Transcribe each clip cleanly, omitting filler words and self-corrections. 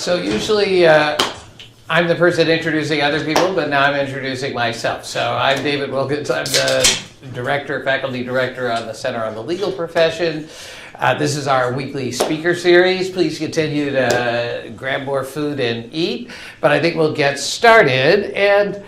So usually I'm the person introducing other people, but now I'm introducing myself. So I'm David Wilkins. I'm the faculty director on the Center on the Legal Profession. This is our weekly speaker series. Please continue to grab more food and eat. But I think we'll get started. And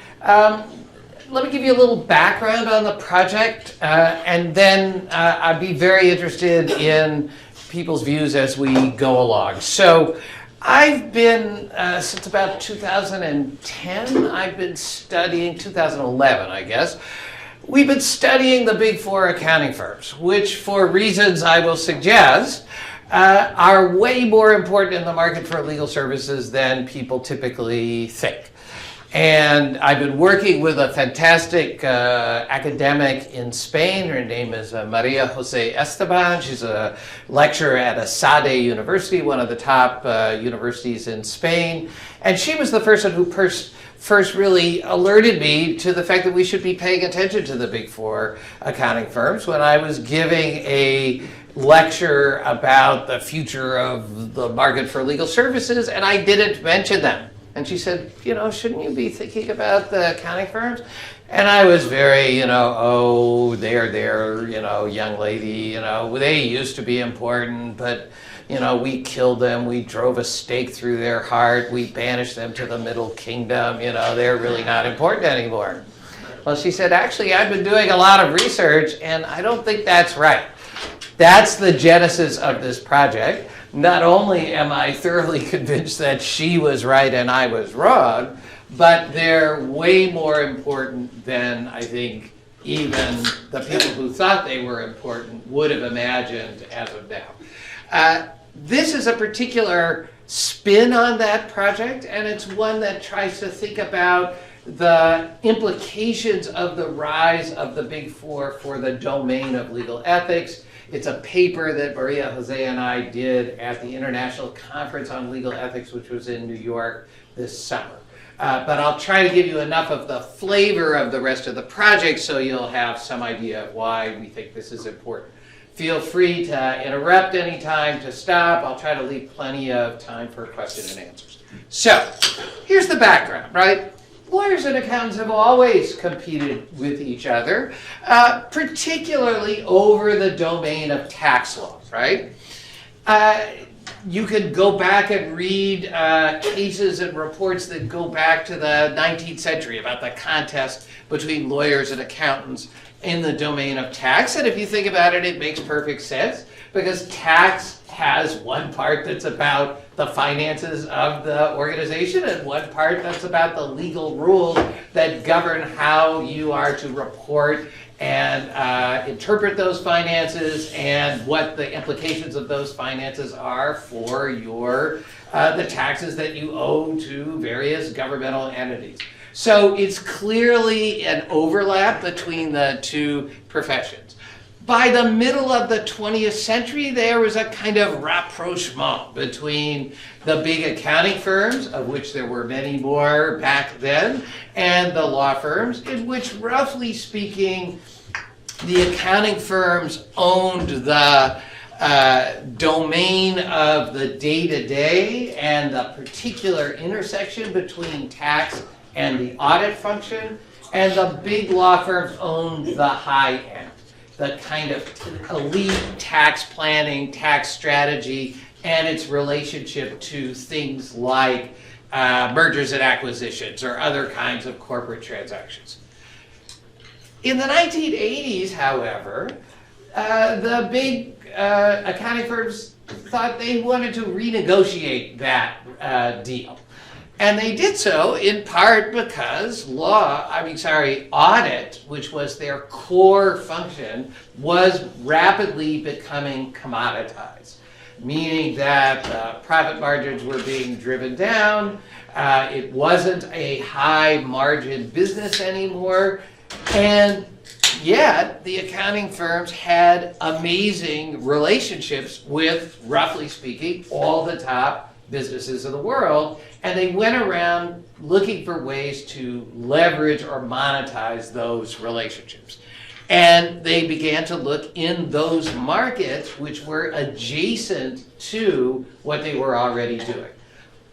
let me give you a little background on the project. And then I'd be very interested in people's views as we go along. So I've been, since about 2010, I've been studying, 2011, I guess, we've been studying the big four accounting firms, which for reasons I will suggest, are way more important in the market for legal services than people typically think. And I've been working with a fantastic academic in Spain. Her name is Maria Jose Esteban. She's a lecturer at ESADE University, one of the top universities in Spain. And she was the person who first really alerted me to the fact that we should be paying attention to the big four accounting firms when I was giving a lecture about the future of the market for legal services, and I didn't mention them. And she said, shouldn't you be thinking about the accounting firms? And I was very, they're, young lady, they used to be important, but, we killed them. We drove a stake through their heart. We banished them to the Middle Kingdom. They're really not important anymore. Well, she said, actually, I've been doing a lot of research, and I don't think that's right. That's the genesis of this project. Not only am I thoroughly convinced that she was right and I was wrong, but they're way more important than I think even the people who thought they were important would have imagined as of now. This is a particular spin on that project, and it's one that tries to think about the implications of the rise of the big four for the domain of legal ethics. It's a paper that Maria Jose and I did at the International Conference on Legal Ethics, which was in New York this summer. But I'll try to give you enough of the flavor of the rest of the project so you'll have some idea of why we think this is important. Feel free to interrupt anytime, to stop. I'll try to leave plenty of time for questions and answers. So, here's the background, right? Lawyers and accountants have always competed with each other, particularly over the domain of tax law, right? You could go back and read cases and reports that go back to the 19th century about the contest between lawyers and accountants in the domain of tax. And if you think about it, it makes perfect sense because tax has one part that's about the finances of the organization and one part that's about the legal rules that govern how you are to report and interpret those finances and what the implications of those finances are for the taxes that you owe to various governmental entities. So it's clearly an overlap between the two professions. By the middle of the 20th century, there was a kind of rapprochement between the big accounting firms, of which there were many more back then, and the law firms, in which, roughly speaking, the accounting firms owned the domain of the day-to-day and the particular intersection between tax and the audit function, and the big law firms owned the high end, the kind of elite tax planning, tax strategy, and its relationship to things like mergers and acquisitions or other kinds of corporate transactions. In the 1980s, however, the big accounting firms thought they wanted to renegotiate that deal. And they did so in part because audit, which was their core function, was rapidly becoming commoditized, meaning that profit margins were being driven down. It wasn't a high margin business anymore. And yet the accounting firms had amazing relationships with, roughly speaking, all the top businesses of the world, and they went around looking for ways to leverage or monetize those relationships. And they began to look in those markets which were adjacent to what they were already doing.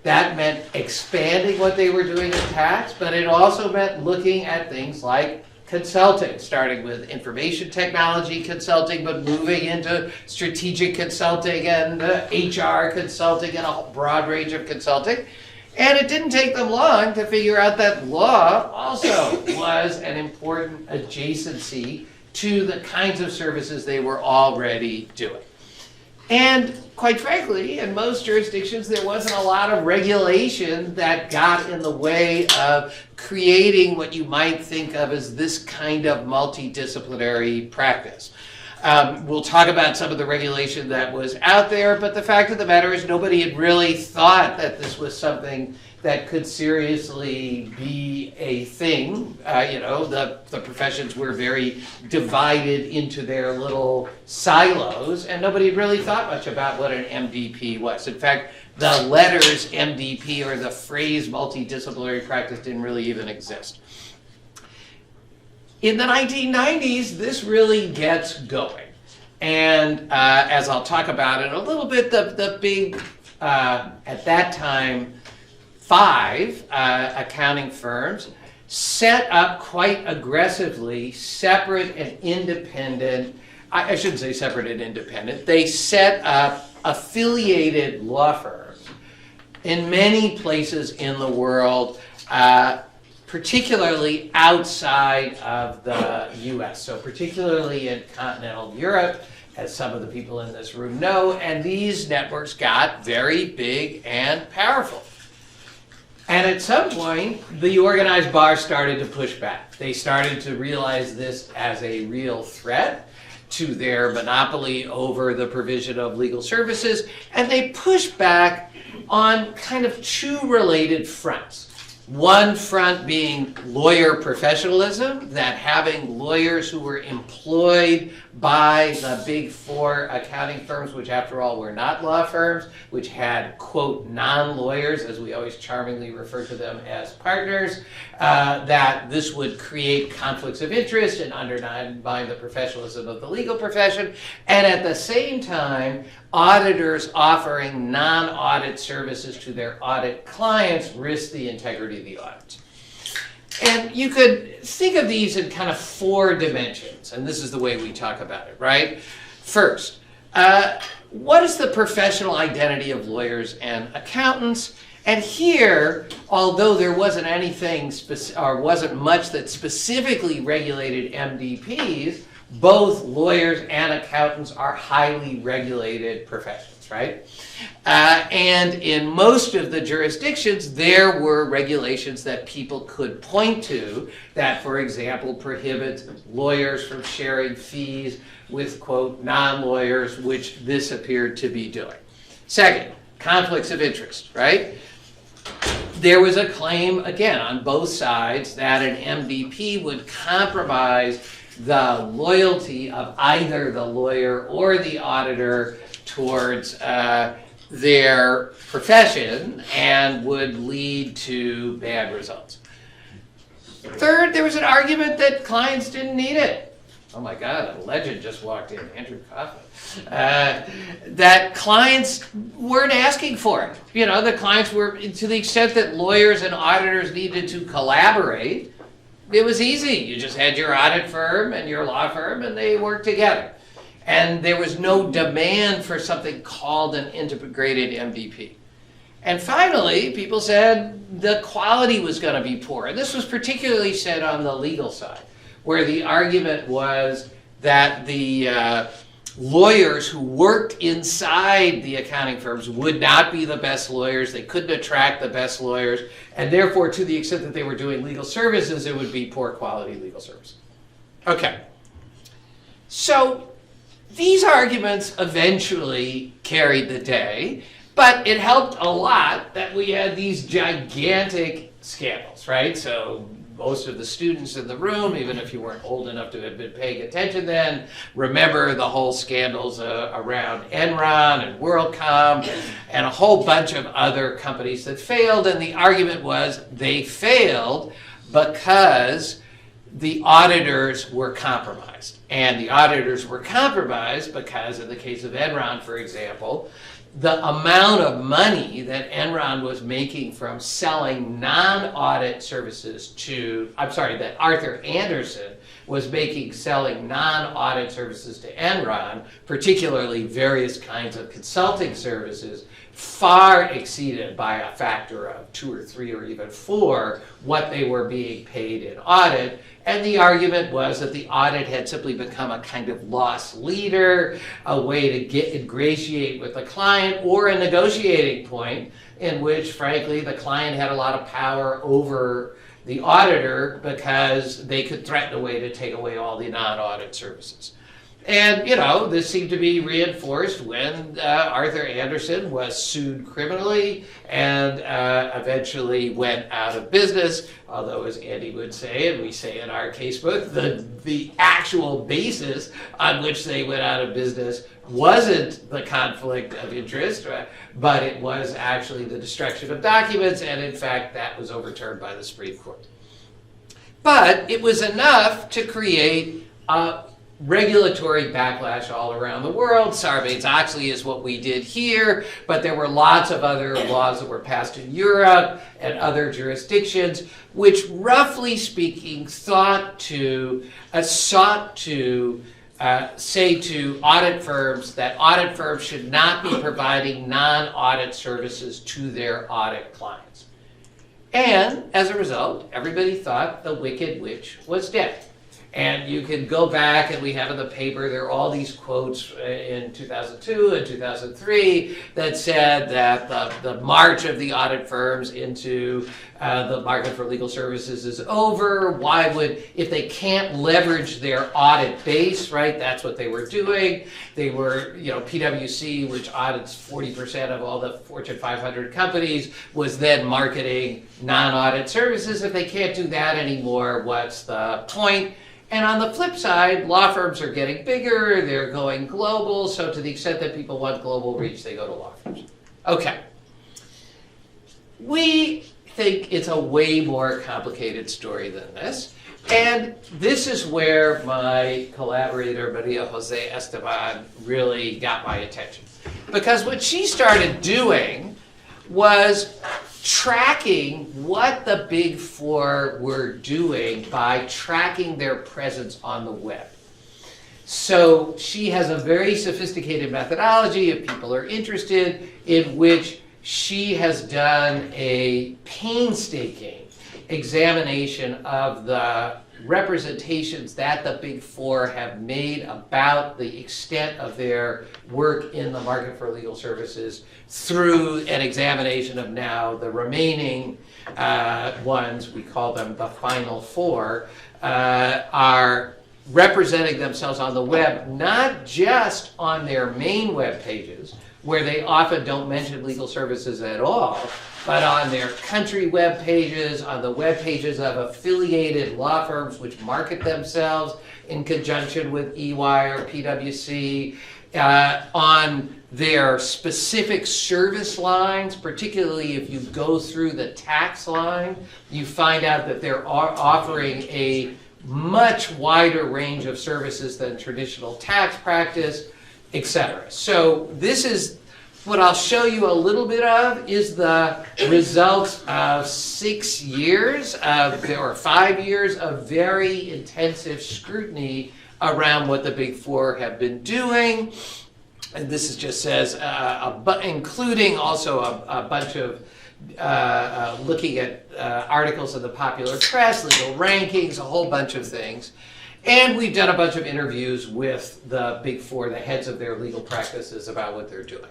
That meant expanding what they were doing in tax, but it also meant looking at things like consulting, starting with information technology consulting, but moving into strategic consulting and HR consulting and a broad range of consulting. And it didn't take them long to figure out that law also was an important adjacency to the kinds of services they were already doing. And quite frankly, in most jurisdictions, there wasn't a lot of regulation that got in the way of creating what you might think of as this kind of multidisciplinary practice. We'll talk about some of the regulation that was out there, but the fact of the matter is nobody had really thought that this was something that could seriously be a thing. The professions were very divided into their little silos, and nobody had really thought much about what an MDP was. In fact, the letters MDP or the phrase multidisciplinary practice didn't really even exist. In the 1990s, this really gets going. And as I'll talk about in a little bit, the big, at that time, 5 accounting firms set up quite aggressively separate and independent, I shouldn't say separate and independent, they set up affiliated law firms in many places in the world, particularly outside of the US, so particularly in continental Europe, as some of the people in this room know, and these networks got very big and powerful. And at some point, the organized bar started to push back. They started to realize this as a real threat to their monopoly over the provision of legal services, and they pushed back on kind of 2 related fronts. One front being lawyer professionalism, that having lawyers who were employed by the big 4 accounting firms, which after all were not law firms, which had, quote, non-lawyers, as we always charmingly refer to them as partners, that this would create conflicts of interest and undermine the professionalism of the legal profession, and at the same time, auditors offering non-audit services to their audit clients risk the integrity of the audit. And you could think of these in kind of 4 dimensions, and this is the way we talk about it, right? First, what is the professional identity of lawyers and accountants? And here, although there wasn't anything, or wasn't much that specifically regulated MDPs, both lawyers and accountants are highly regulated professions, right? And in most of the jurisdictions, there were regulations that people could point to that, for example, prohibit lawyers from sharing fees with, quote, non-lawyers, which this appeared to be doing. Second, conflicts of interest, right? There was a claim, again, on both sides that an MDP would compromise the loyalty of either the lawyer or the auditor towards their profession and would lead to bad results. Third, there was an argument that clients didn't need it. Oh my God, a legend just walked in, Andrew Coffin. That clients weren't asking for it. You know, the clients were, to the extent that lawyers and auditors needed to collaborate, it was easy. You just had your audit firm and your law firm and they worked together. And there was no demand for something called an integrated MDP. And finally, people said the quality was going to be poor. And this was particularly said on the legal side, where the argument was that the lawyers who worked inside the accounting firms would not be the best lawyers. They couldn't attract the best lawyers. And therefore, to the extent that they were doing legal services, it would be poor quality legal service. Okay. So these arguments eventually carried the day, but it helped a lot that we had these gigantic scandals, right? So most of the students in the room, even if you weren't old enough to have been paying attention then, remember the whole scandals around Enron and WorldCom and a whole bunch of other companies that failed. And the argument was they failed because the auditors were compromised. And the auditors were compromised because, in the case of Enron, for example, the amount of money that Enron was making from selling non-audit services to, I'm sorry, that Arthur Andersen was making selling non-audit services to Enron, particularly various kinds of consulting services, far exceeded by a factor of 2 or 3 or even 4 what they were being paid in audit. And the argument was that the audit had simply become a kind of loss leader, a way to get ingratiate with the client, or a negotiating point in which, frankly, the client had a lot of power over the auditor because they could threaten a way to take away all the non-audit services. And, you know, this seemed to be reinforced when Arthur Andersen was sued criminally and eventually went out of business. Although, as Andy would say, and we say in our casebook, the actual basis on which they went out of business wasn't the conflict of interest, but it was actually the destruction of documents, and in fact, that was overturned by the Supreme Court. But it was enough to create a regulatory backlash all around the world. Sarbanes-Oxley is what we did here, but there were lots of other laws that were passed in Europe and other jurisdictions, which, roughly speaking, sought to say to audit firms that audit firms should not be providing non-audit services to their audit clients. And as a result, everybody thought the Wicked Witch was dead. And you can go back, and we have in the paper, there are all these quotes in 2002 and 2003 that said that the march of the audit firms into the market for legal services is over. Why would, if they can't leverage their audit base, right, that's what they were doing. They were, you know, PwC, which audits 40% of all the Fortune 500 companies, was then marketing non-audit services. If they can't do that anymore, what's the point? And on the flip side, law firms are getting bigger, they're going global, so to the extent that people want global reach, they go to law firms. Okay. We think it's a way more complicated story than this, and this is where my collaborator, Maria Jose Esteban, really got my attention. Because what she started doing was tracking what the Big Four were doing by tracking their presence on the web. So she has a very sophisticated methodology, if people are interested, in which she has done a painstaking examination of the representations that the Big Four have made about the extent of their work in the market for legal services through an examination of now the remaining ones, we call them the final 4, are representing themselves on the web, not just on their main web pages, where they often don't mention legal services at all, but on their country web pages, on the web pages of affiliated law firms which market themselves in conjunction with EY or PwC, on their specific service lines, particularly if you go through the tax line, you find out that they're offering a much wider range of services than traditional tax practice, etc. So this is what I'll show you a little bit of is the results of 6 years or 5 years of very intensive scrutiny around what the Big Four have been doing. And this is just says, including also a bunch of looking at articles in the popular press, legal rankings, a whole bunch of things. And we've done a bunch of interviews with the Big Four, the heads of their legal practices, about what they're doing.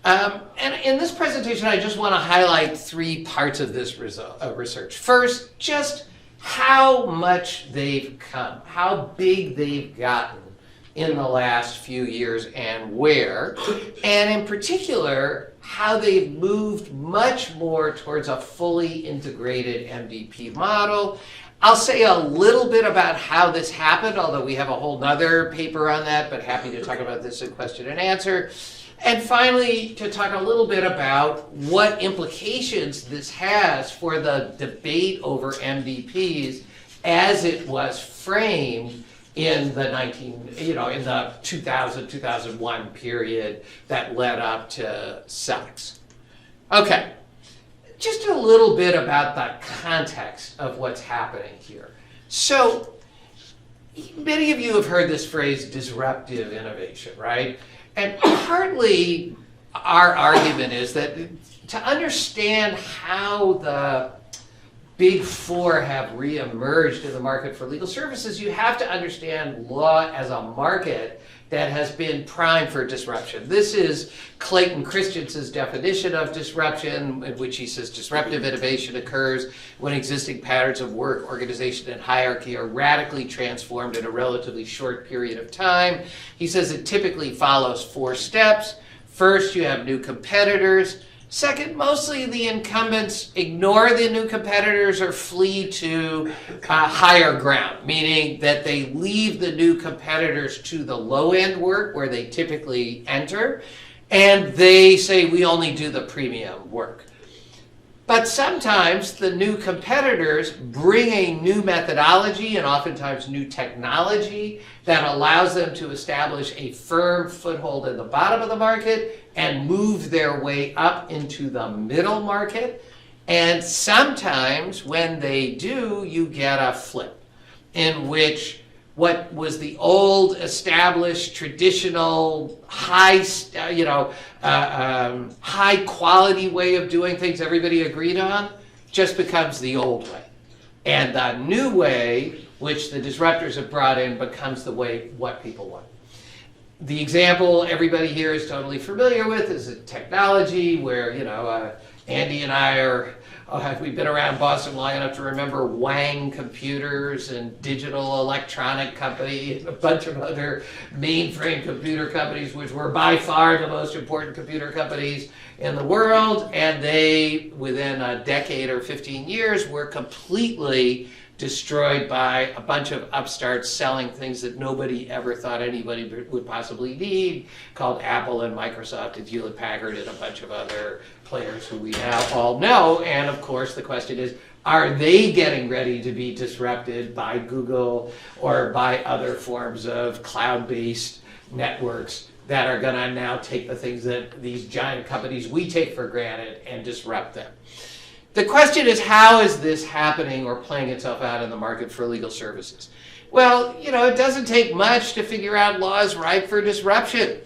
And in this presentation, I just want to highlight 3 parts of this research. First, just how much they've come, how big they've gotten in the last few years and where, and in particular, how they've moved much more towards a fully integrated MDP model. I'll say a little bit about how this happened, although we have a whole nother paper on that, but happy to talk about this in question and answer. And finally, to talk a little bit about what implications this has for the debate over MDPs as it was framed in the in the 2001 period that led up to SELEX. Okay, just a little bit about the context of what's happening here. So, many of you have heard this phrase, disruptive innovation, right? And partly our argument is that to understand how the Big Four have reemerged in the market for legal services, you have to understand law as a market that has been primed for disruption. This is Clayton Christensen's definition of disruption, in which he says disruptive innovation occurs when existing patterns of work, organization, and hierarchy are radically transformed in a relatively short period of time. He says it typically follows 4 steps. First, you have new competitors. Second, mostly the incumbents ignore the new competitors or flee to higher ground, meaning that they leave the new competitors to the low-end work where they typically enter, and they say, we only do the premium work. But sometimes the new competitors bring a new methodology and oftentimes new technology that allows them to establish a firm foothold in the bottom of the market and move their way up into the middle market. And sometimes when they do, you get a flip in which what was the old, established, traditional, high quality way of doing things everybody agreed on just becomes the old way. And the new way, which the disruptors have brought in, becomes the way what people want. The example everybody here is totally familiar with is a technology where, Andy and I we've been around Boston long enough to remember Wang Computers and Digital Electronic Company and a bunch of other mainframe computer companies, which were by far the most important computer companies in the world. And they, within a decade or 15 years, were completely destroyed by a bunch of upstarts selling things that nobody ever thought anybody would possibly need, called Apple and Microsoft and Hewlett-Packard and a bunch of other players who we now all know. And of course, the question is, are they getting ready to be disrupted by Google or by other forms of cloud-based networks that are going to now take the things that these giant companies we take for granted and disrupt them? The question is, how is this happening or playing itself out in the market for legal services? Well, it doesn't take much to figure out laws ripe for disruption.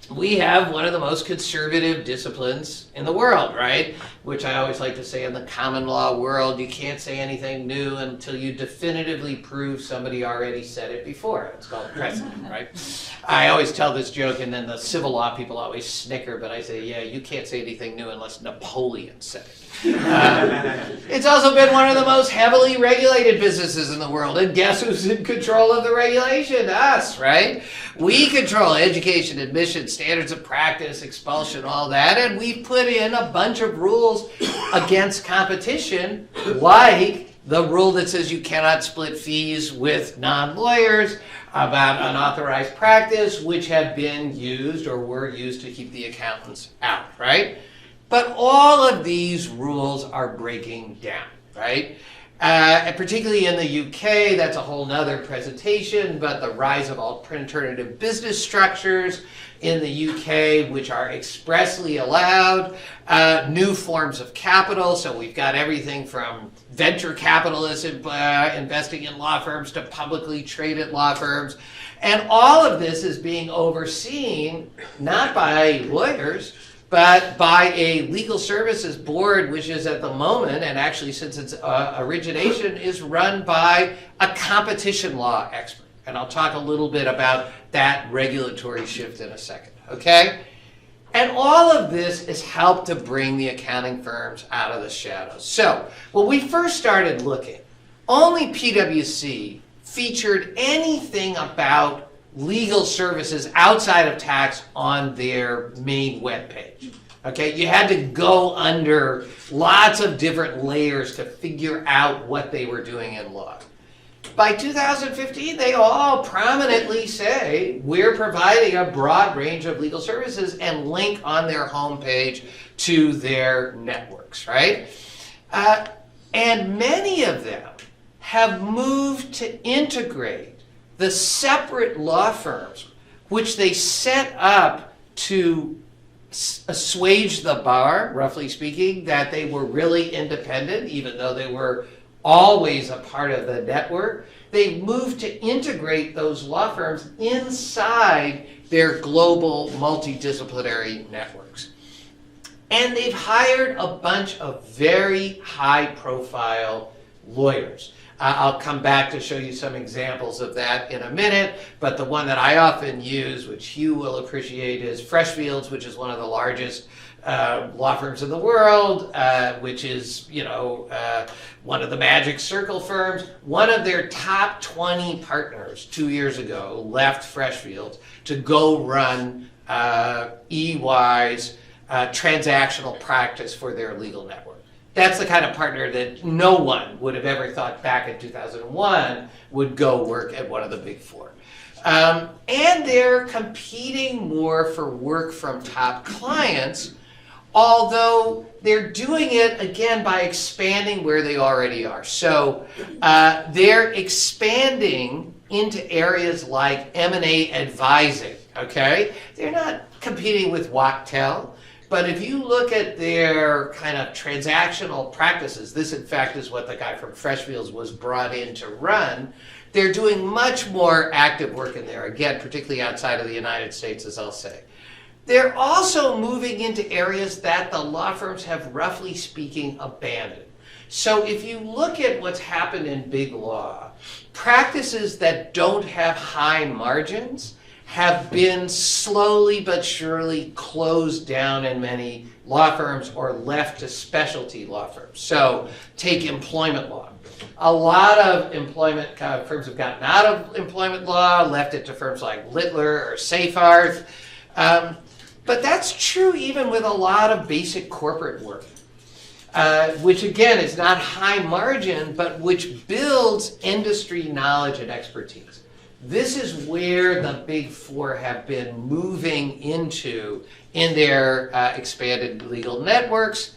We have one of the most conservative disciplines in the world, right? Which I always like to say, in the common law world, you can't say anything new until you definitively prove somebody already said it before. It's called precedent, right? I always tell this joke, and then the civil law people always snicker, but I say, yeah, you can't say anything new unless Napoleon said it. It's also been one of the most heavily regulated businesses in the world, and guess who's in control of the regulation? Us, right? We control education, admission, standards of practice, expulsion, all that, and we put in a bunch of rules against competition, like the rule that says you cannot split fees with non-lawyers, about unauthorized practice, which have been used or were used to keep the accountants out, right? But all of these rules are breaking down, right? And particularly in the UK, that's a whole nother presentation, but the rise of alternative business structures in the UK, which are expressly allowed, new forms of capital. So we've got everything from venture capitalists investing in law firms to publicly traded law firms. And all of this is being overseen not by lawyers, but by a legal services board, which is at the moment, and actually since its origination, is run by a competition law expert. And I'll talk a little bit about that regulatory shift in a second, okay? And all of this has helped to bring the accounting firms out of the shadows. So, when we first started looking, only PwC featured anything about legal services outside of tax on their main webpage. Okay, you had to go under lots of different layers to figure out what they were doing in law. By 2015, they all prominently say we're providing a broad range of legal services and link on their homepage to their networks, right? And many of them have moved to integrate the separate law firms, which they set up to assuage the bar, roughly speaking, that they were really independent, even though they were always a part of the network, they moved to integrate those law firms inside their global multidisciplinary networks. And they've hired a bunch of very high-profile lawyers. I'll come back to show you some examples of that in a minute, but the one that I often use, which Hugh will appreciate, is Freshfields, which is one of the largest law firms in the world, which is, one of the Magic Circle firms. One of their top 20 partners 2 years ago left Freshfields to go run EY's transactional practice for their legal network. That's the kind of partner that no one would have ever thought back in 2001 would go work at one of the big four. And they're competing more for work from top clients, although they're doing it, again, by expanding where they already are. So they're expanding into areas like M&A advising, okay? They're not competing with Wachtell. But if you look at their kind of transactional practices, this in fact is what the guy from Freshfields was brought in to run, they're doing much more active work in there, again, particularly outside of the United States, as I'll say. They're also moving into areas that the law firms have, roughly speaking, abandoned. So if you look at what's happened in big law, practices that don't have high margins have been slowly but surely closed down in many law firms or left to specialty law firms. So take employment law. A lot of employment firms have gotten out of employment law, left it to firms like Littler or Seyfarth. But that's true even with a lot of basic corporate work, which again is not high margin, but which builds industry knowledge and expertise. This is where the big four have been moving into in their expanded legal networks,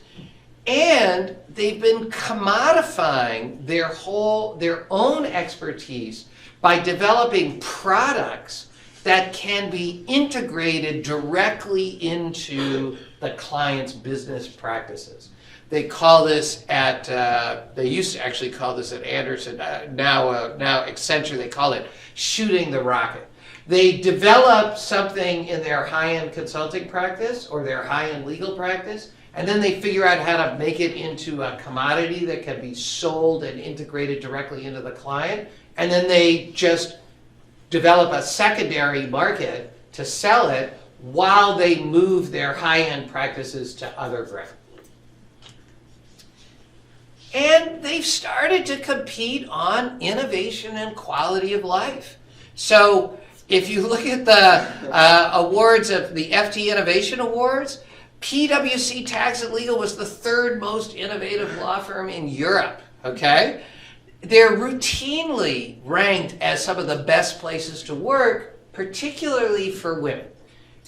and they've been commodifying their own expertise by developing products that can be integrated directly into the client's business practices. They call this they used to actually call this at Anderson, now Accenture, they call it shooting the rocket. They develop something in their high-end consulting practice or their high-end legal practice, and then they figure out how to make it into a commodity that can be sold and integrated directly into the client, and then they just develop a secondary market to sell it while they move their high-end practices to other ground. And they've started to compete on innovation and quality of life. So if you look at the awards of the FT Innovation Awards, PwC Tax and Legal was the third most innovative law firm in Europe, okay? They're routinely ranked as some of the best places to work, particularly for women.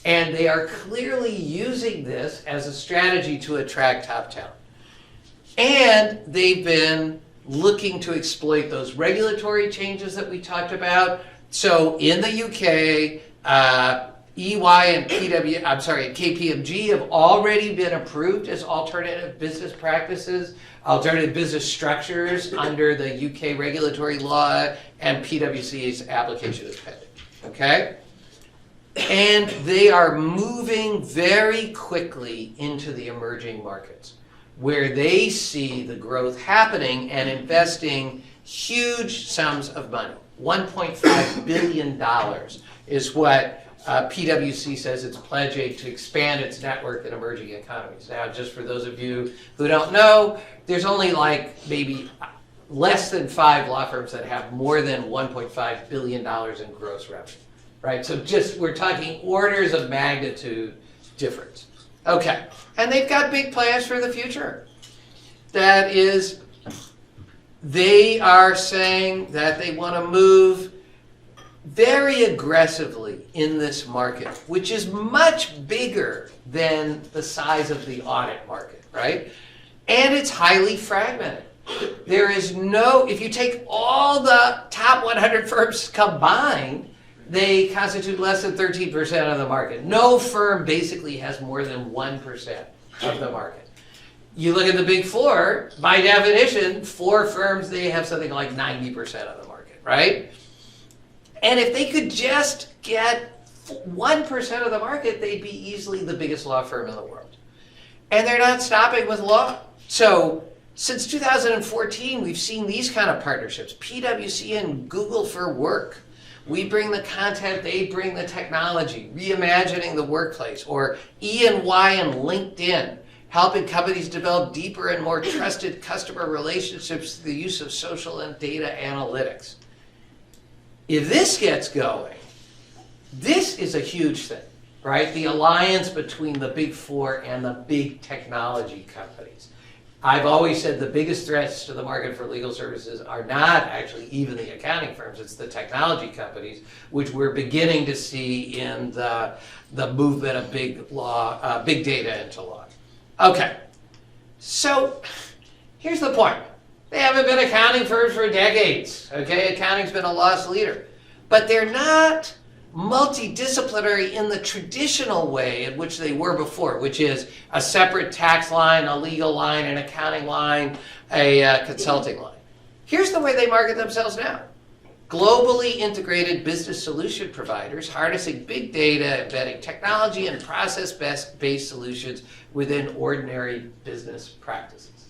And they are clearly using this as a strategy to attract top talent. And they've been looking to exploit those regulatory changes that we talked about. So in the UK, EY and KPMG have already been approved as alternative business practices, alternative business structures under the UK regulatory law, and PwC's application is pending. Okay? And they are moving very quickly into the emerging markets, where they see the growth happening and investing huge sums of money. $1.5 billion is what PwC says it's pledging to expand its network in emerging economies. Now, just for those of you who don't know, there's only like maybe less than 5 law firms that have more than $1.5 billion in gross revenue, right? So we're talking orders of magnitude difference. Okay, and they've got big plans for the future. That is, they are saying that they want to move very aggressively in this market, which is much bigger than the size of the audit market, right? And it's highly fragmented. There is no, if you take all the top 100 firms combined, they constitute less than 13% of the market. No firm basically has more than 1% of the market. You look at the big four, by definition, four firms, they have something like 90% of the market, right? And if they could just get 1% of the market, they'd be easily the biggest law firm in the world. And they're not stopping with law. So since 2014, we've seen these kind of partnerships. PwC and Google for Work. We bring the content, they bring the technology, reimagining the workplace. Or E&Y and LinkedIn, helping companies develop deeper and more trusted customer relationships through the use of social and data analytics. If this gets going, this is a huge thing, right? The alliance between the big four and the big technology companies. I've always said the biggest threats to the market for legal services are not actually even the accounting firms, it's the technology companies, which we're beginning to see in the movement of big data into law. Okay, so here's the point. They haven't been accounting firms for decades, okay? Accounting's been a lost leader. But they're not multidisciplinary in the traditional way in which they were before, which is a separate tax line, a legal line, an accounting line, a consulting line. Here's the way they market themselves now. Globally integrated business solution providers harnessing big data, embedding technology and process-based solutions within ordinary business practices.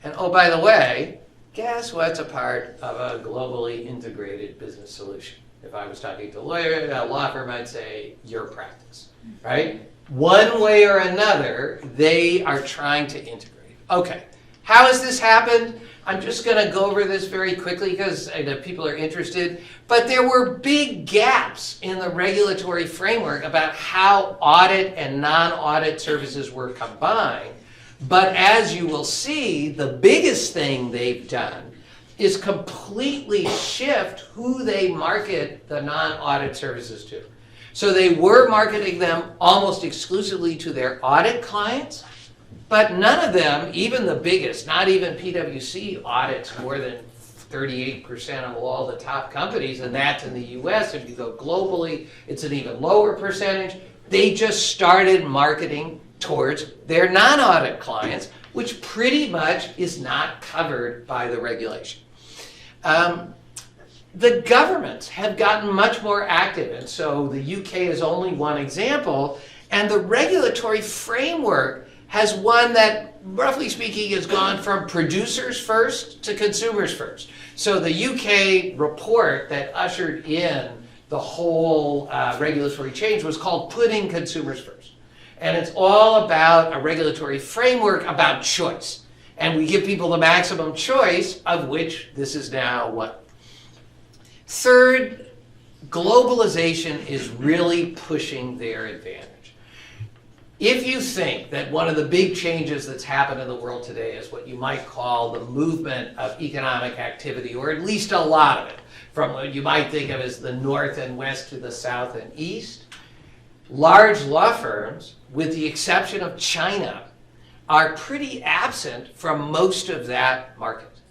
And oh, by the way, guess what's a part of a globally integrated business solution? If I was talking to a lawyer, a law firm, I'd say your practice, right? One way or another, they are trying to integrate. Okay, how has this happened? I'm just going to go over this very quickly because I know people are interested. But there were big gaps in the regulatory framework about how audit and non-audit services were combined. But as you will see, the biggest thing they've done is completely shift who they market the non-audit services to. So they were marketing them almost exclusively to their audit clients. But none of them, even the biggest, not even PwC, audits more than 38% of all the top companies, and that's in the US. If you go globally, it's an even lower percentage. They just started marketing towards their non-audit clients, which pretty much is not covered by the regulation. The governments have gotten much more active, and so the UK is only one example, and the regulatory framework has one that, roughly speaking, has gone from producers first to consumers first. So the UK report that ushered in the whole regulatory change was called Putting Consumers First. And it's all about a regulatory framework about choice. And we give people the maximum choice, of which this is now one. Third, globalization is really pushing their advantage. If you think that one of the big changes that's happened in the world today is what you might call the movement of economic activity, or at least a lot of it, from what you might think of as the north and west to the south and east, large law firms, with the exception of China, are pretty absent from most of that market.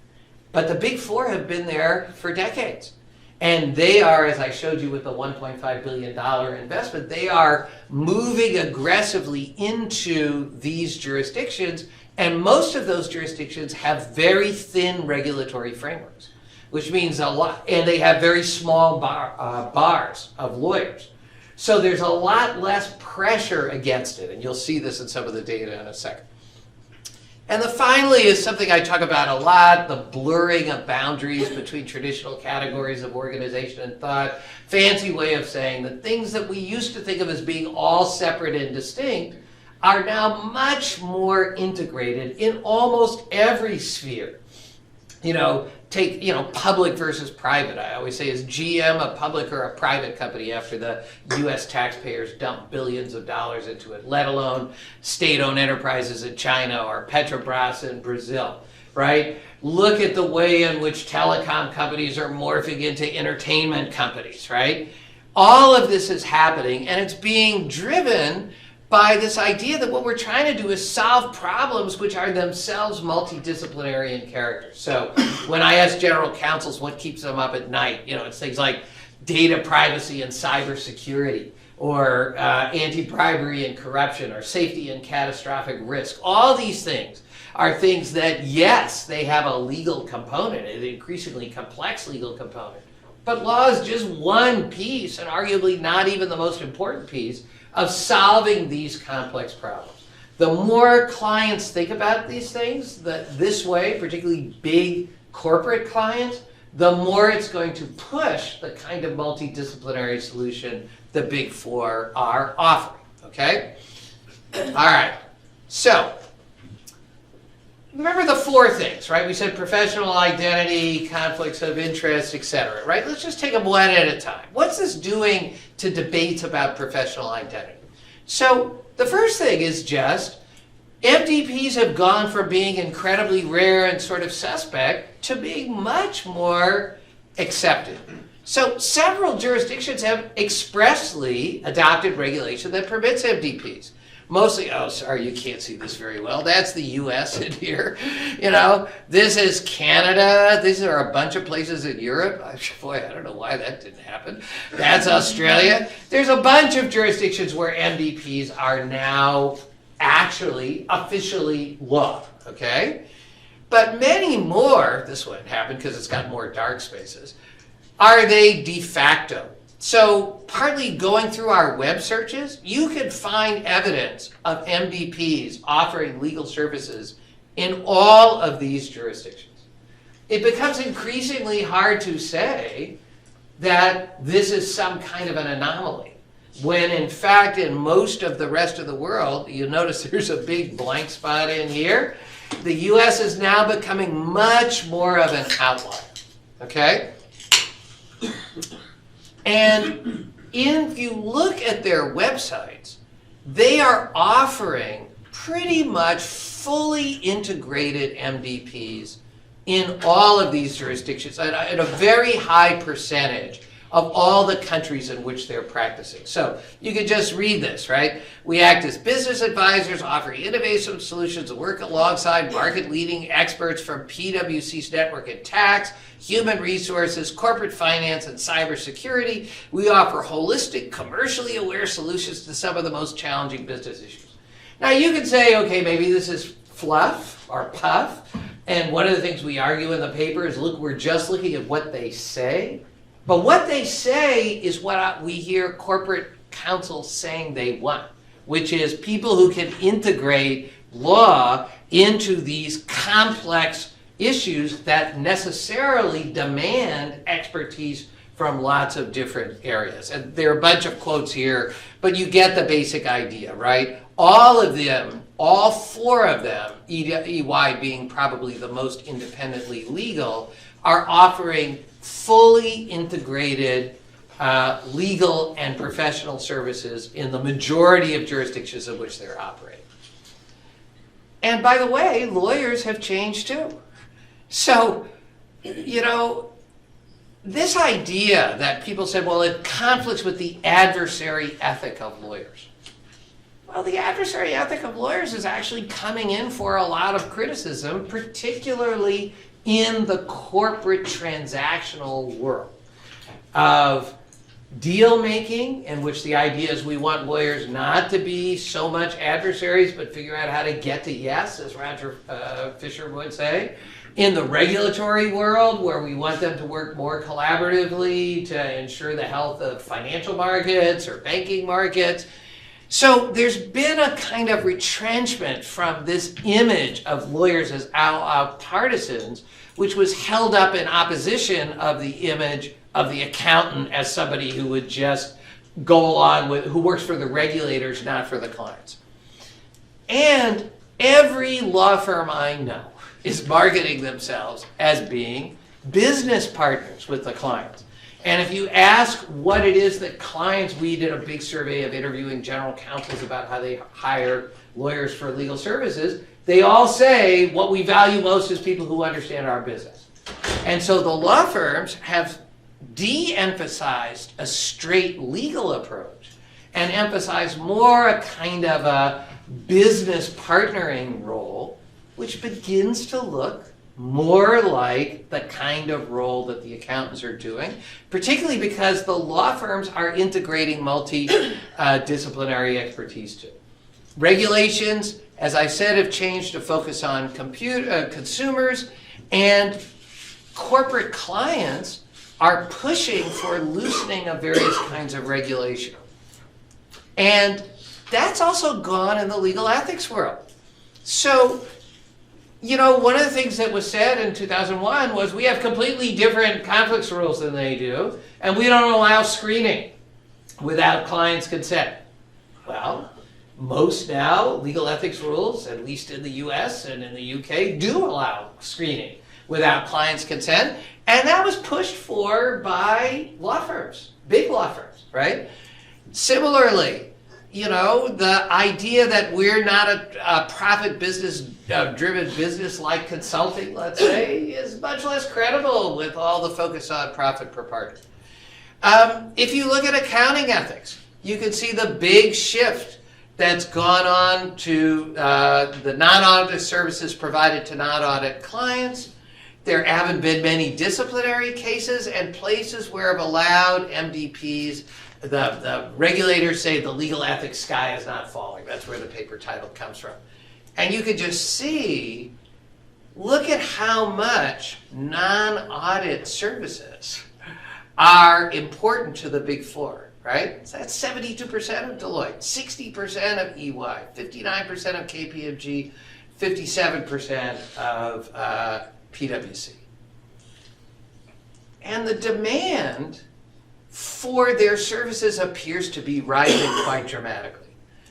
But the big four have been there for decades. And they are, as I showed you with the $1.5 billion investment, they are moving aggressively into these jurisdictions, and most of those jurisdictions have very thin regulatory frameworks, which means a lot, and they have very small bars of lawyers. So there's a lot less pressure against it, and you'll see this in some of the data in a second. And the finally is something I talk about a lot, the blurring of boundaries between traditional categories of organization and thought. Fancy way of saying that things that we used to think of as being all separate and distinct are now much more integrated in almost every sphere. Take public versus private. I always say, is GM a public or a private company after the US taxpayers dump billions of dollars into it, let alone state-owned enterprises in China or Petrobras in Brazil, right? Look at the way in which telecom companies are morphing into entertainment companies, right? All of this is happening, and it's being driven by this idea that what we're trying to do is solve problems which are themselves multidisciplinary in character. So when I ask general counsels what keeps them up at night, it's things like data privacy and cybersecurity, or anti-bribery and corruption, or safety and catastrophic risk. All these things are things that, yes, they have a legal component, an increasingly complex legal component. But law is just one piece, and arguably not even the most important piece, of solving these complex problems. The more clients think about these things this way, particularly big corporate clients, the more it's going to push the kind of multidisciplinary solution the Big Four are offering, okay? All right, so remember the four things, right? We said professional identity, conflicts of interest, etc., right? Let's just take them one at a time. What's this doing to debates about professional identity? So the first thing is just MDPs have gone from being incredibly rare and sort of suspect to being much more accepted. So several jurisdictions have expressly adopted regulation that permits MDPs. Mostly, oh, sorry, you can't see this very well. That's the US in here. This is Canada. These are a bunch of places in Europe. Boy, I don't know why that didn't happen. That's Australia. There's a bunch of jurisdictions where MDPs are now actually officially law, okay? But many more, this wouldn't happen because it's got more dark spaces, are they de facto? So partly going through our web searches, you could find evidence of MDPs offering legal services in all of these jurisdictions. It becomes increasingly hard to say that this is some kind of an anomaly, when in fact in most of the rest of the world, you'll notice there's a big blank spot in here. The US is now becoming much more of an outlier, okay? And if you look at their websites, they are offering pretty much fully integrated MDPs in all of these jurisdictions at a very high percentage of all the countries in which they're practicing. So you could just read this, right? We act as business advisors, offer innovative solutions, work alongside market-leading experts from PwC's network in tax, human resources, corporate finance, and cybersecurity. We offer holistic, commercially aware solutions to some of the most challenging business issues. Now you could say, okay, maybe this is fluff or puff, and one of the things we argue in the paper is, look, we're just looking at what they say. But what they say is what we hear corporate counsel saying they want, which is people who can integrate law into these complex issues that necessarily demand expertise from lots of different areas. And there are a bunch of quotes here, but you get the basic idea, right? All of them, all four of them, EY being probably the most independently legal, are offering fully integrated legal and professional services in the majority of jurisdictions in which they're operating. And by the way, lawyers have changed too. So, this idea that people said, well, it conflicts with the adversary ethic of lawyers. Well, the adversary ethic of lawyers is actually coming in for a lot of criticism, particularly in the corporate transactional world of deal making, in which the idea is we want lawyers not to be so much adversaries, but figure out how to get to yes, as Roger Fisher would say. In the regulatory world, where we want them to work more collaboratively to ensure the health of financial markets or banking markets. So there's been a kind of retrenchment from this image of lawyers as partisans, which was held up in opposition of the image of the accountant as somebody who would just go along with, who works for the regulators, not for the clients. And every law firm I know is marketing themselves as being business partners with the clients. And if you ask what it is that clients, we did a big survey of interviewing general counsels about how they hire lawyers for legal services, they all say what we value most is people who understand our business. And so the law firms have de-emphasized a straight legal approach and emphasize more a kind of a business partnering role, which begins to look more like the kind of role that the accountants are doing, particularly because the law firms are integrating multidisciplinary expertise too. Regulations, as I said, have changed to focus on consumers, and corporate clients are pushing for loosening of various kinds of regulation. And that's also gone in the legal ethics world. So, you know, one of the things that was said in 2001 was we have completely different conflicts rules than they do, and we don't allow screening without client's consent. Well, most now legal ethics rules, at least in the US and in the UK, do allow screening without client's consent, and that was pushed for by law firms, big law firms, right? Similarly, you know, the idea that we're not a profit business, driven business like consulting, let's say, is much less credible with all the focus on profit per party. If you look at accounting ethics, you can see the big shift that's gone on to the non-audit services provided to non-audit clients. There haven't been many disciplinary cases, and places where have allowed MDPs, the regulators say the legal ethics sky is not falling. That's where the paper title comes from. And you could just see, look at how much non-audit services are important to the Big Four, right? So that's 72% of Deloitte, 60% of EY, 59% of KPMG, 57% of PwC. And the demand for their services appears to be rising quite dramatically.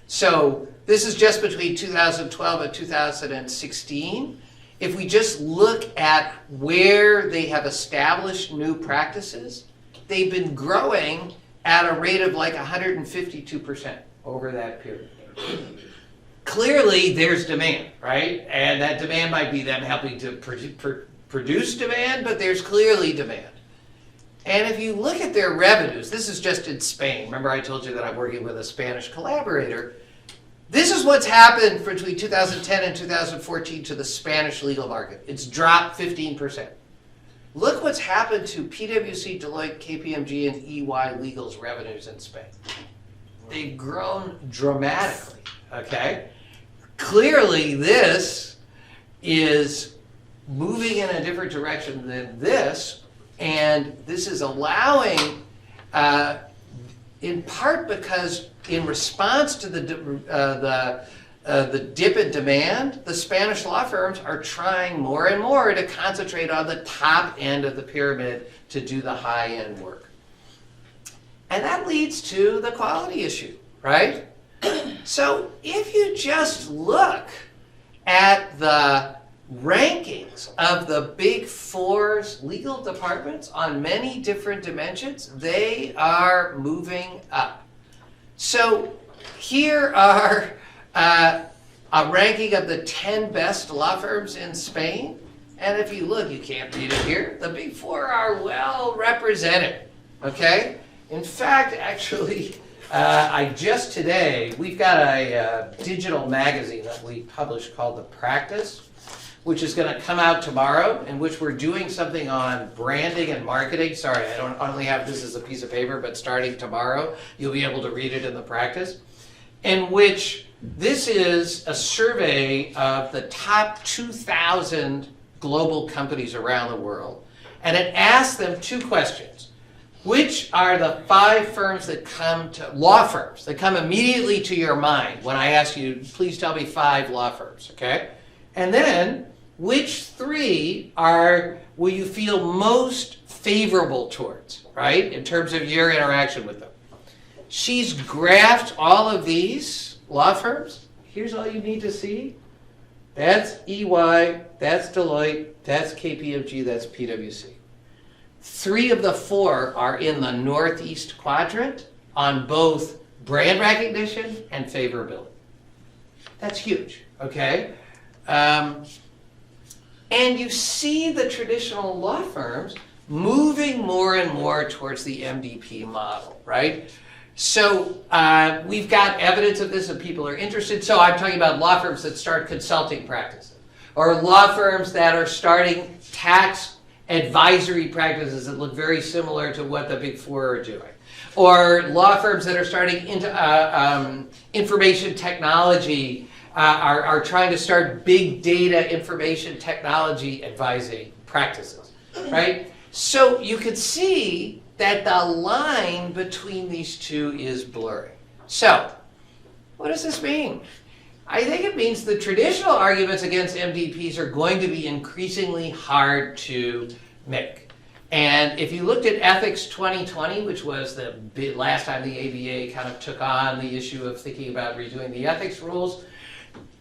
So this is just between 2012 and 2016. If we just look at where they have established new practices, they've been growing at a rate of like 152% over that period. Clearly, there's demand, right? And that demand might be them helping to produce demand, but there's clearly demand. And if you look at their revenues, this is just in Spain. Remember I told you that I'm working with a Spanish collaborator. This is what's happened between 2010 and 2014 to the Spanish legal market. It's dropped 15%. Look what's happened to PwC, Deloitte, KPMG, and EY Legal's revenues in Spain. They've grown dramatically, okay? Clearly, this is moving in a different direction than this, and this is allowing, in part because in response to the dip in demand, the Spanish law firms are trying more and more to concentrate on the top end of the pyramid to do the high-end work. And that leads to the quality issue, right? So if you just look at the rankings of the Big Four's legal departments on many different dimensions, they are moving up. So here are a ranking of the 10 best law firms in Spain. And if you look, you can't read it here, the Big Four are well represented, okay? In fact, actually, we've got a digital magazine that we publish called The Practice, which is going to come out tomorrow, in which we're doing something on branding and marketing. Sorry, I don't only have this as a piece of paper, but starting tomorrow, you'll be able to read it in The Practice, in which this is a survey of the top 2,000 global companies around the world. And it asks them two questions. Which are the 5 firms that law firms, that come immediately to your mind when I ask you, please tell me 5 law firms, okay? And then, which 3 will you feel most favorable towards, right? In terms of your interaction with them. She's graphed all of these law firms. Here's all you need to see. That's EY, that's Deloitte, that's KPMG, that's PwC. 3 of the 4 are in the northeast quadrant on both brand recognition and favorability. That's huge, okay? And you see the traditional law firms moving more and more towards the MDP model, right? So we've got evidence of this, and people are interested. So I'm talking about law firms that start consulting practices, or law firms that are starting tax advisory practices that look very similar to what the Big Four are doing, or law firms that are starting into information technology, are trying to start big data information technology advising practices, right? So you could see that the line between these two is blurry. So, what does this mean? I think it means the traditional arguments against MDPs are going to be increasingly hard to make. And if you looked at Ethics 2020, which was the last time the ABA kind of took on the issue of thinking about redoing the ethics rules,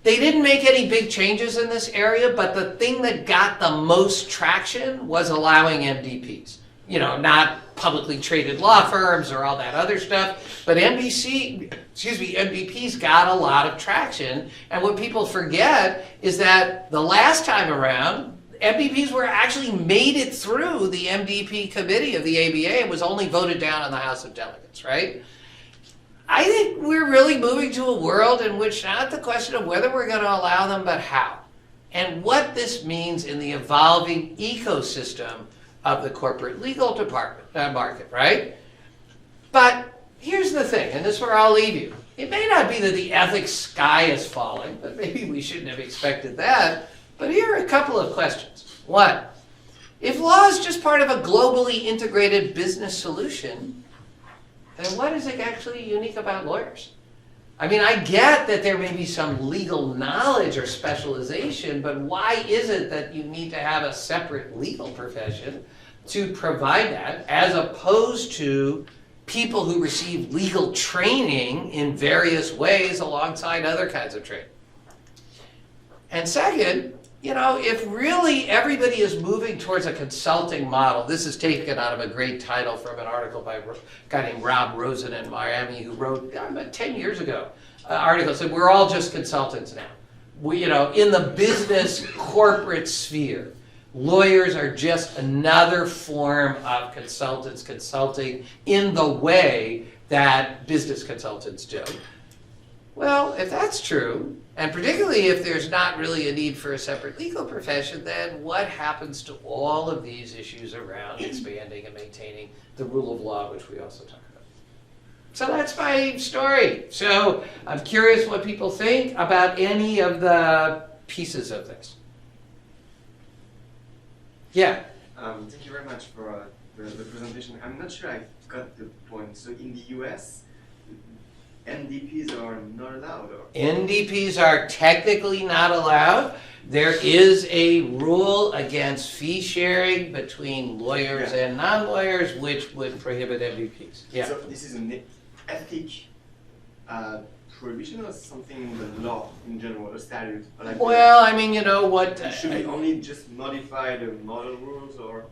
they didn't make any big changes in this area, but the thing that got the most traction was allowing MDPs. You know, not publicly traded law firms or all that other stuff, but MDPs got a lot of traction. And what people forget is that the last time around, MDPs were actually made it through the MDP committee of the ABA and was only voted down in the House of Delegates, right? I think we're really moving to a world in which not the question of whether we're going to allow them, but how. And what this means in the evolving ecosystem of the corporate legal department market, right? But here's the thing, and this is where I'll leave you. It may not be that the ethics sky is falling, but maybe we shouldn't have expected that. But here are a couple of questions. One, if law is just part of a globally integrated business solution, then what is it actually unique about lawyers? I mean, I get that there may be some legal knowledge or specialization, but why is it that you need to have a separate legal profession to provide that, as opposed to people who receive legal training in various ways alongside other kinds of training? And second, you know, if really everybody is moving towards a consulting model, this is taken out of a great title from an article by a guy named Rob Rosen in Miami, who wrote about 10 years ago an article said we're all just consultants now. We, you know, in the business corporate sphere, lawyers are just another form of consultants consulting in the way that business consultants do. Well, if that's true, and particularly if there's not really a need for a separate legal profession, then what happens to all of these issues around expanding and maintaining the rule of law, which we also talk about? So that's my story. So I'm curious what people think about any of the pieces of this. Yeah? Thank you very much for the presentation. I'm not sure I got the point. So in the US, NDPs are not allowed? Or? NDPs are technically not allowed. There is a rule against fee sharing between lawyers and non-lawyers, which would prohibit NDPs. Yeah. So this is an ethic prohibition or something in the law in general, a statute? Like well, I mean, you know what? Should we only just modify the model rules, or?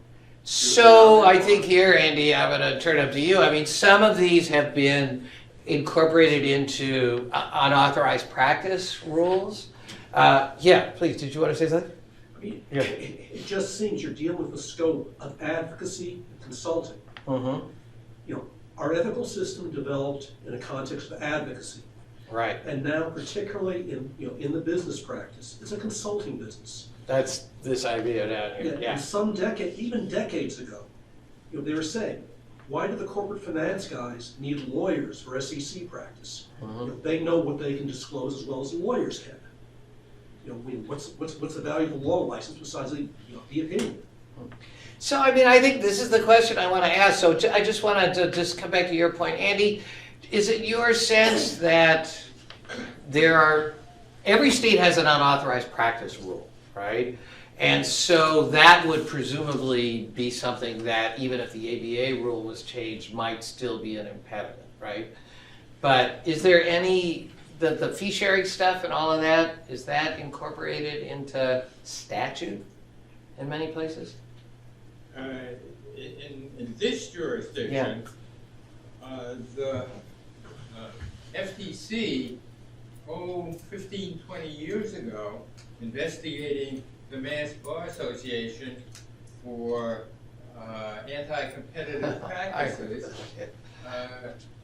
So I think here, Andy, I'm going to turn it up to you. I mean, some of these have been incorporated into unauthorized practice rules. Yeah, please, did you want to say something? I mean, it just seems you're dealing with the scope of advocacy and consulting. Mm-hmm. You know, our ethical system developed in a context of advocacy. Right. And now, particularly in the business practice, it's a consulting business. That's this idea down here. Yeah. And some even decades ago, they were saying, why do the corporate finance guys need lawyers for SEC practice? Mm-hmm. They know what they can disclose as well as the lawyers can. What's the value of a law license besides the opinion? So, I mean, I think this is the question I want to ask. So I just wanted to just come back to your point. Andy, is it your sense that every state has an unauthorized practice rule, right? And so that would presumably be something that, even if the ABA rule was changed, might still be an impediment, right? But is there any, the fee sharing stuff and all of that, is that incorporated into statute in many places? In this jurisdiction, the FTC, 15, 20 years ago, investigating the Mass Bar Association for anti-competitive practices,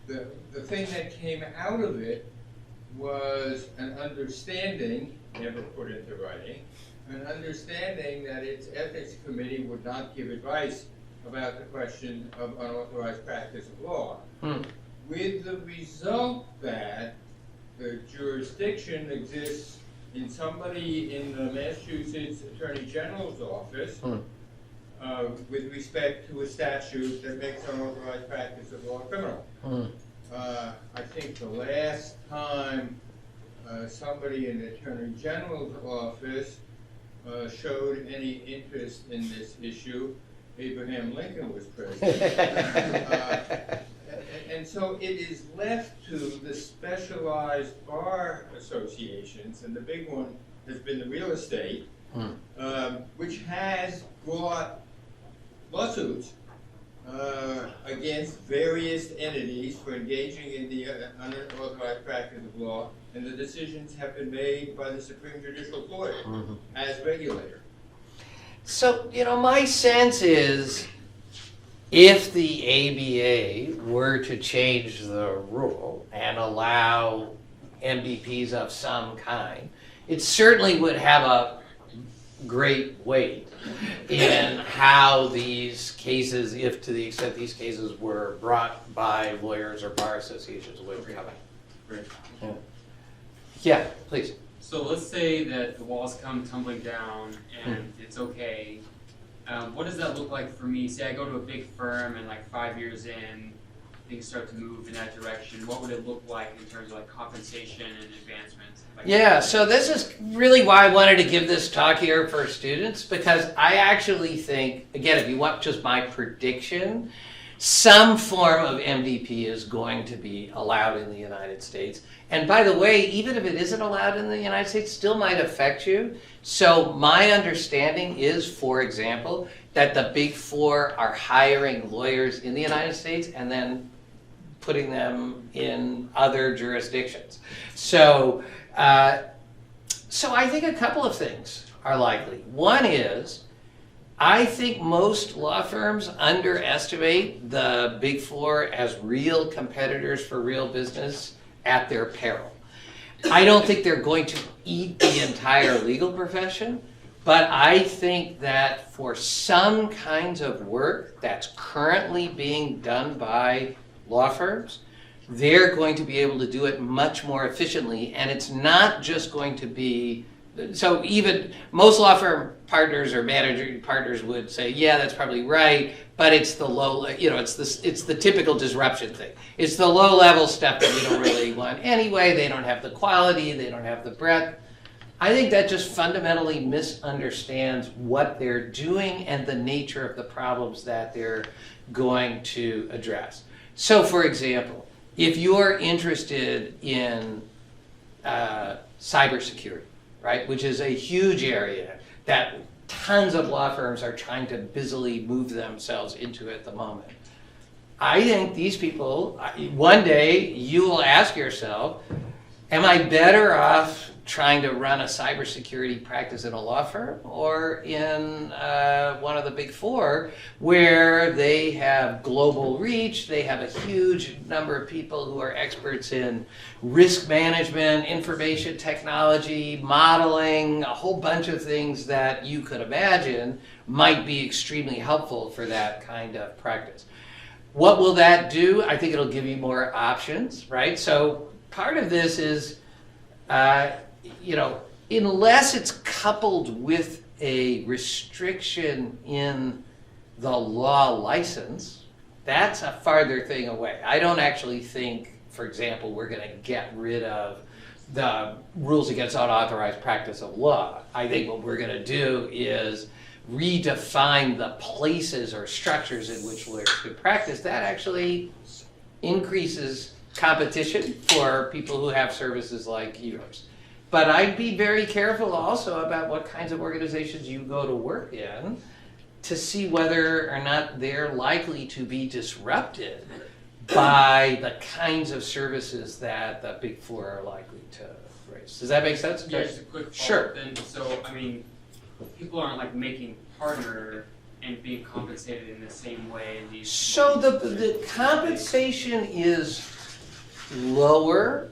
the thing that came out of it was an understanding, never put into writing, an understanding that its ethics committee would not give advice about the question of unauthorized practice of law. With the result that the jurisdiction exists in somebody in the Massachusetts Attorney General's office with respect to a statute that makes unauthorized practice of law criminal. I think the last time somebody in the Attorney General's office showed any interest in this issue, Abraham Lincoln was president. And so it is left to the specialized bar associations, and the big one has been the real estate, which has brought lawsuits against various entities for engaging in the unauthorized practice of law, and the decisions have been made by the Supreme Judicial Court as regulator. So, my sense is, if the ABA were to change the rule and allow MDPs of some kind, it certainly would have a great weight in how these cases, if to the extent these cases were brought by lawyers or bar associations, would come out. Right. Yeah, please. So let's say that the walls come tumbling down and it's okay. What does that look like for me? Say I go to a big firm and like 5 years in, things start to move in that direction. What would it look like in terms of like compensation and advancement? Yeah, so this is really why I wanted to give this talk here for students, because I actually think, again, if you want just my prediction, some form of MDP is going to be allowed in the United States. And by the way, even if it isn't allowed in the United States, still might affect you. So my understanding is, for example, that the Big Four are hiring lawyers in the United States and then putting them in other jurisdictions. So I think a couple of things are likely. One is, I think most law firms underestimate the Big Four as real competitors for real business at their peril. I don't think they're going to eat the entire legal profession, but I think that for some kinds of work that's currently being done by law firms, they're going to be able to do it much more efficiently, and it's not just going to be, so even most law firm partners or manager partners would say, yeah, that's probably right, but it's the low, it's the typical disruption thing. It's the low level stuff that we don't really want anyway. They don't have the quality, they don't have the breadth. I think that just fundamentally misunderstands what they're doing and the nature of the problems that they're going to address. So for example, if you're interested in cybersecurity, right, which is a huge area that tons of law firms are trying to busily move themselves into at the moment. I think these people, one day you will ask yourself, am I better off trying to run a cybersecurity practice in a law firm or in one of the Big Four, where they have global reach, they have a huge number of people who are experts in risk management, information technology, modeling, a whole bunch of things that you could imagine might be extremely helpful for that kind of practice. What will that do? I think it'll give you more options, right? So part of this is, unless it's coupled with a restriction in the law license, that's a farther thing away. I don't actually think, for example, we're going to get rid of the rules against unauthorized practice of law. I think what we're going to do is redefine the places or structures in which lawyers could practice. That actually increases competition for people who have services like yours. But I'd be very careful also about what kinds of organizations you go to work in to see whether or not they're likely to be disrupted by the kinds of services that the Big Four are likely to raise. Does that make sense? Yeah, just a quick Sure. follow-up then. So, I mean, people aren't like making partner and being compensated in the same way in these. So the compensation is lower,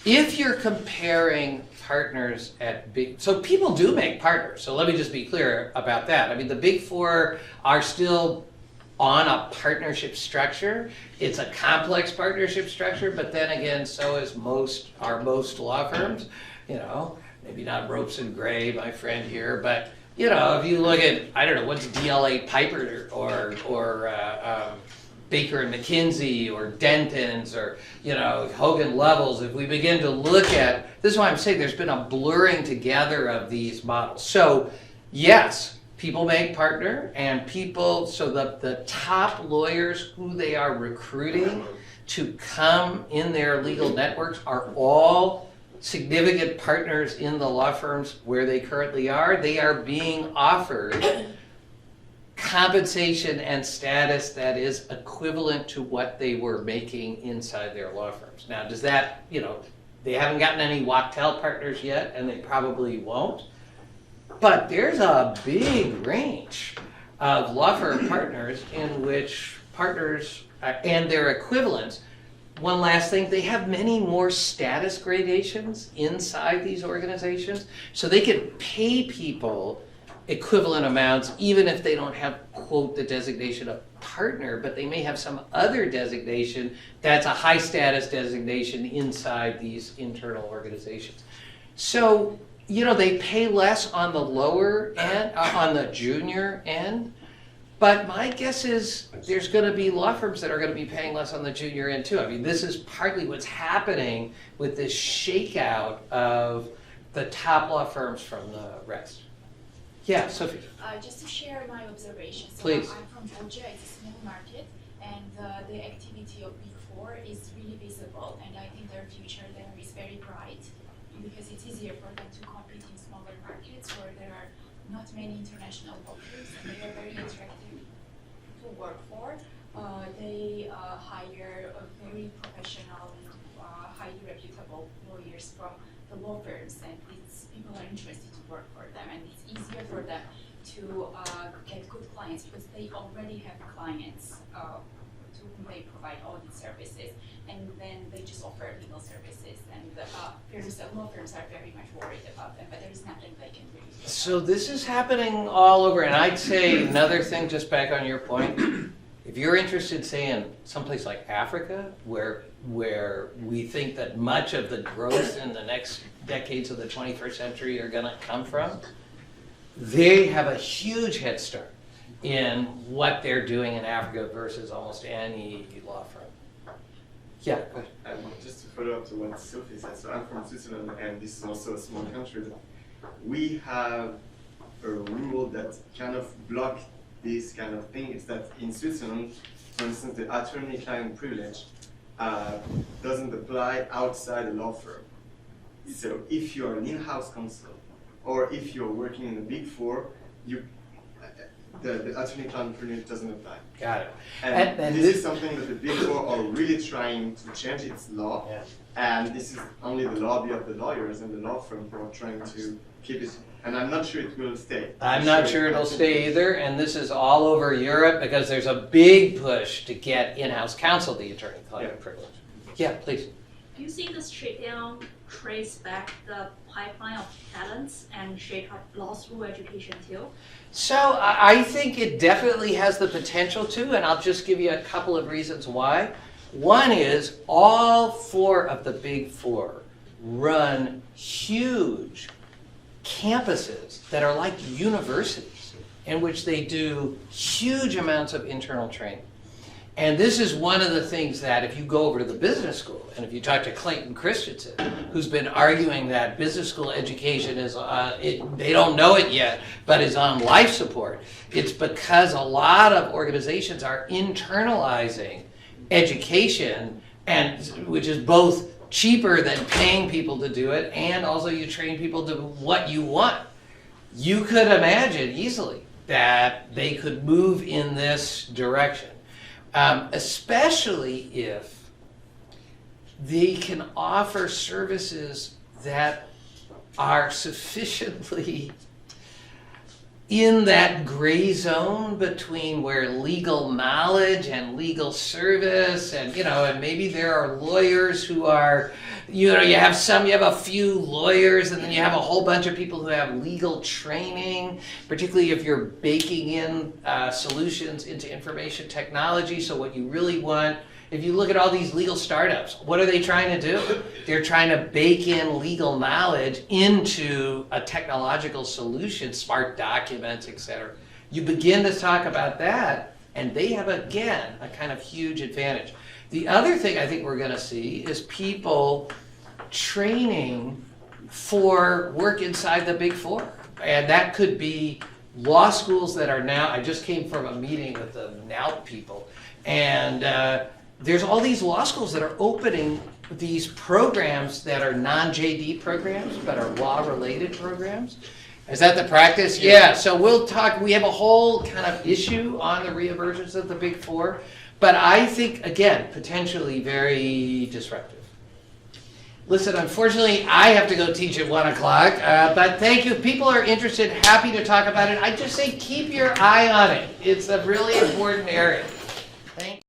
if you're comparing partners at big, so people do make partners, so let me just be clear about that. I mean, the big four are still on a partnership structure. It's a complex partnership structure, but then again, so is most law firms. You know, maybe not Ropes and Gray, my friend here, but you know, if you look at, I don't know, what's DLA Piper or Baker and McKinsey or Dentons or, you know, Hogan Lovells, if we begin to look at, this is why I'm saying there's been a blurring together of these models. So yes, people make partner, and people, so the top lawyers who they are recruiting to come in their legal networks are all significant partners in the law firms where they currently are. They are being offered compensation and status that is equivalent to what they were making inside their law firms. Now, does that, you know, they haven't gotten any Wachtell partners yet, and they probably won't, but there's a big range of law firm partners in which partners and their equivalents. One last thing, they have many more status gradations inside these organizations, so they can pay people equivalent amounts even if they don't have, quote, the designation of partner, but they may have some other designation that's a high status designation inside these internal organizations. So, you know, they pay less on the lower end, on the junior end, but my guess is there's going to be law firms that are going to be paying less on the junior end too. I mean, this is partly what's happening with this shakeout of the top law firms from the rest. Yeah, Sophie. Just to share my observations. So Please. I'm from Georgia. It's a small market, and the activity of Big Four is really visible, and I think their future there is very bright because it's easier for them to compete in smaller markets where there are not many international law firms, and they are very attractive to work for. They hire a very professional and highly reputable lawyers from the law firms, and people are interested to work for them, and it's easier for them to get good clients because they already have clients to whom they provide audit services, and then they just offer legal services, and law firms are very much worried about them, but there is nothing they can really do. So this is happening all over, and I'd say another thing, just back on your point, if you're interested, say, in someplace like Africa, where we think that much of the growth in the next decades of the 21st century are going to come from, they have a huge head start in what they're doing in Africa versus almost any law firm. Yeah, go ahead. And just to follow up to what Sophie said, so I'm from Switzerland, and this is also a small country. We have a rule that kind of blocks this kind of thing. It's that in Switzerland, for instance, the attorney-client privilege doesn't apply outside a law firm. So if you're an in-house counsel, or if you're working in the Big Four, the attorney-client privilege doesn't apply. Got it. And this is something that the Big Four are really trying to change its law. Yeah. And this is only the lobby of the lawyers and the law firm who are trying to keep it. And I'm not sure it will stay. I'm not sure it'll stay either, and this is all over Europe because there's a big push to get in-house counsel the attorney-client privilege. Yeah, please. Do you think this shakedown trace back the pipeline of talents and shake up law school education too? So I think it definitely has the potential to, and I'll just give you a couple of reasons why. One is all four of the Big Four run huge campuses that are like universities in which they do huge amounts of internal training. And this is one of the things that if you go over to the business school, and if you talk to Clayton Christensen, who's been arguing that business school education is, they don't know it yet, but is on life support, it's because a lot of organizations are internalizing education, and which is both cheaper than paying people to do it, and also you train people to what you want. You could imagine easily that they could move in this direction. Especially if they can offer services that are sufficiently in that gray zone between where legal knowledge and legal service and, and maybe there are lawyers who are, you have a few lawyers and then you have a whole bunch of people who have legal training, particularly if you're baking in solutions into information technology. So what you really want, if you look at all these legal startups, what are they trying to do? They're trying to bake in legal knowledge into a technological solution, smart documents, etc. You begin to talk about that, and they have, again, a kind of huge advantage. The other thing I think we're going to see is people training for work inside the Big Four. And that could be law schools that are now, I just came from a meeting with the NALP people, and there's all these law schools that are opening these programs that are non-JD programs, but are law-related programs. Is that the practice? Yeah, so we'll talk, we have a whole kind of issue on the reemergence of the Big Four, but I think, again, potentially very disruptive. Listen, unfortunately, I have to go teach at 1 o'clock, but thank you. If people are interested, happy to talk about it. I just say keep your eye on it. It's a really important area. Thank you.